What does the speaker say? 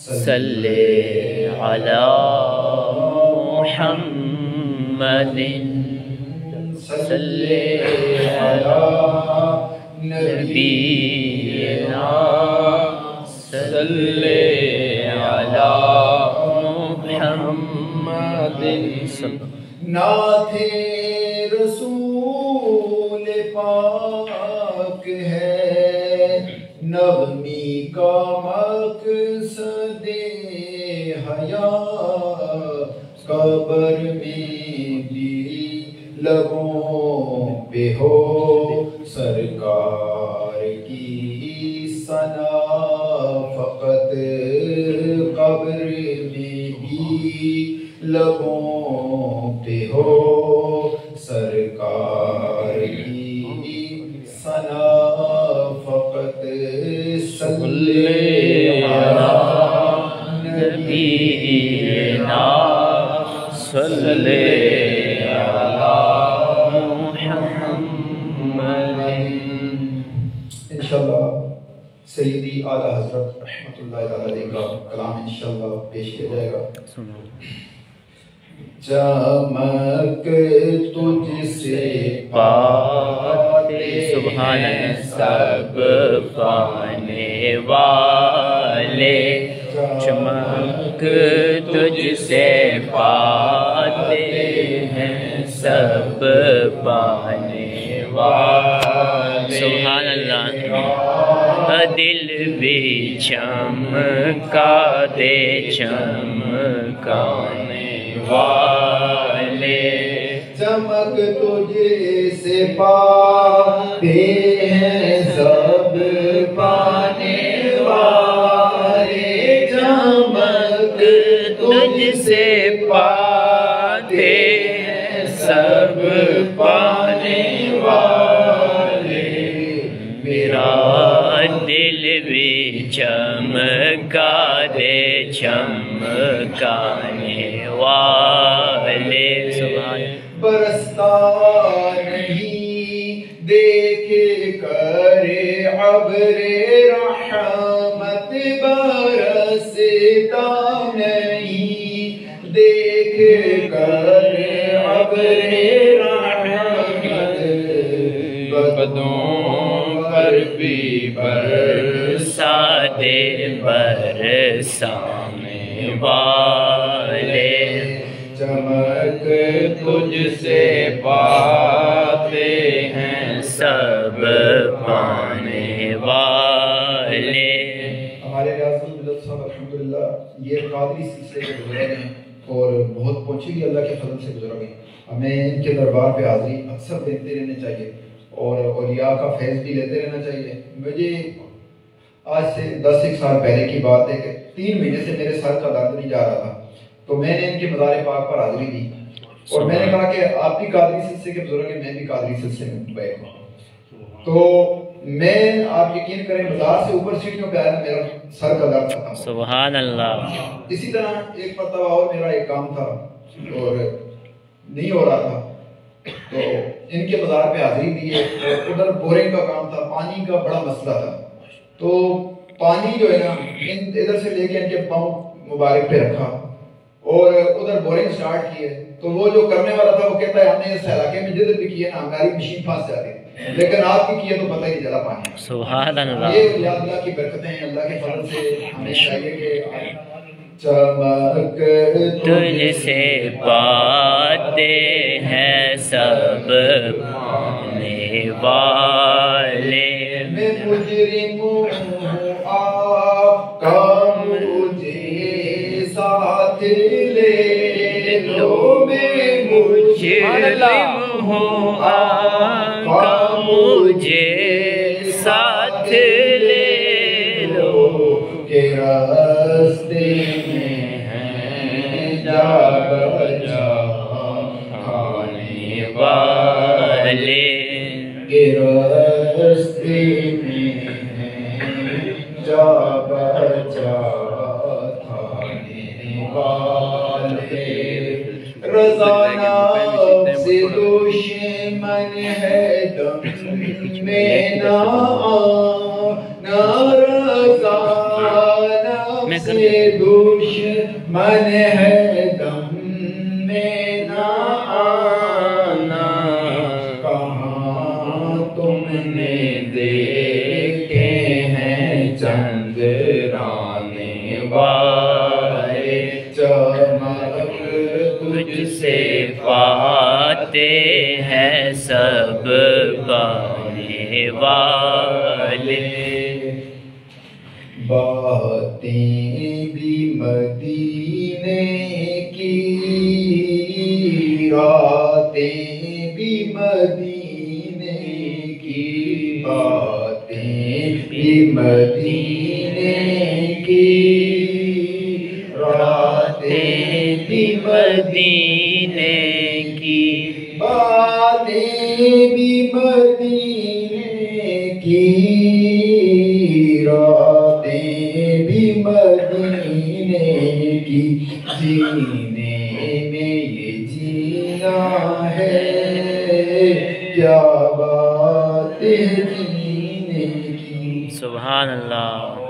صلی علی محمد صلی علی نبینا صلی علی محمد نعت رسول پاک ہے نغمی کا مقصد حیات قبر میں بھی لبوں پہ ہو سرکار کی ثنا فقط قبر میں بھی لبوں پہ ہو سرکار کی ثنا فقط صلی علی نبینا صلی علی محمد۔ انشاءاللہ سیدی اعلیٰ حضرت رحمت اللہ علیہ کا کلام انشاءاللہ پیش کیا جائے گا۔ چمک تجھ سے پاتے سبحان سب پانے والے، چمک تجھ سے پاتے ہیں سب پانے والے، سبحان اللہ۔ دل بھی چمکا دے چمکانے والے، چمک تجھے سے پاتے ہیں سب پانے والے، چمک تجھ سے پاتے ہیں سب پانے والے، میرا دل بھی چمکا دے چمکانے والے، برستا نہیں دیکھے کرے عبر رحمت، برستا نہیں دیکھے کرے عبر رحمت، بدوں پر بھی برسا دے برسانے والے، چمک تجھ سے پاتے ہیں سب پانے والے۔ ہمارے ریاض المدد صاحب الحمدللہ یہ قادری سلسلے کے بزرگ ہیں اور بہت پہنچی ہوئی اللہ کے فضل سے بزرگ ہیں، ہمیں ان کے دربار پہ حاضری اکثر دیتے رہنے چاہیے اور اولیاء کا فیض بھی لیتے رہنا چاہیے۔ مجھے آج سے 10 سال پہلے کی بات ہے کہ 3 مہینے سے میرے سر کا درد نہیں جا رہا تھا، تو میں نے ان کے مزار پاک پر حاضری دی اور میں نے کہا کہ آپ بھی قادری سلسلے کے بزرگ ہیں، میں بھی قادری سلسلے میں بیٹھ ہوں، تو میں آپ یقین کریں مزار سے اوپر سیڑھیوں پہ آیا میرا سر کا درد ختم، سبحان اللہ۔ اسی طرح ایک مرتبہ اور میرا ایک کام تھا اور نہیں ہو رہا تھا تو ان کے مزار پہ حاضری دی ہے، ادھر بورنگ کا کام تھا، پانی کا بڑا مسئلہ تھا، تو پانی جو ہے نا ادھر سے لے کے ان کے پاؤں مبارک پہ رکھا اور ادھر بورنگ سٹارٹ کی ہے، تو وہ جو کرنے والا تھا وہ کہتا ہے ہم نے اس علاقے میں جدھر بھی کیے نا ہماری مشین پھنس جاتی ہے، لیکن آپ کی کیے تو پتہ ہی نہیں چلا پانی۔ سبحان اللہ۔ یہ اللہ کی برکتیں ہیں، اللہ کے فضل سے ہمیں چاہیے کہ چمک تجھ سے پاتے ہیں سب پانے والے، میں مجرم ہوں آقا مجھے ساتھ لے لو، میں مجرم ہوں آقا مجھے ساتھ لے لو، کہ راستے میں ہیں جا بجا کھانے والے، کہ راستے میں ہیں جا بجا کھانے والے، رضا نام سے دشمن ہے دم میں نہ رضا میں کر سے دشمن ہے دم میں نہ آنا، کہاں تم نے دیکھے ہیں چندرانے والے چمک تجھ سے پاتے ہیں سب پانے والے، باتیں بھی مدینے کی، راتیں بھی مدینے کی، باتیں بھی مدینے کی، راتیں بھی مدینے کی، باتیں بھی مدینے کی، راتیں بھی مدینے کی، جینے میں یہ جینا ہے، کیا بات ہے جینے کی۔ سبحان اللہ۔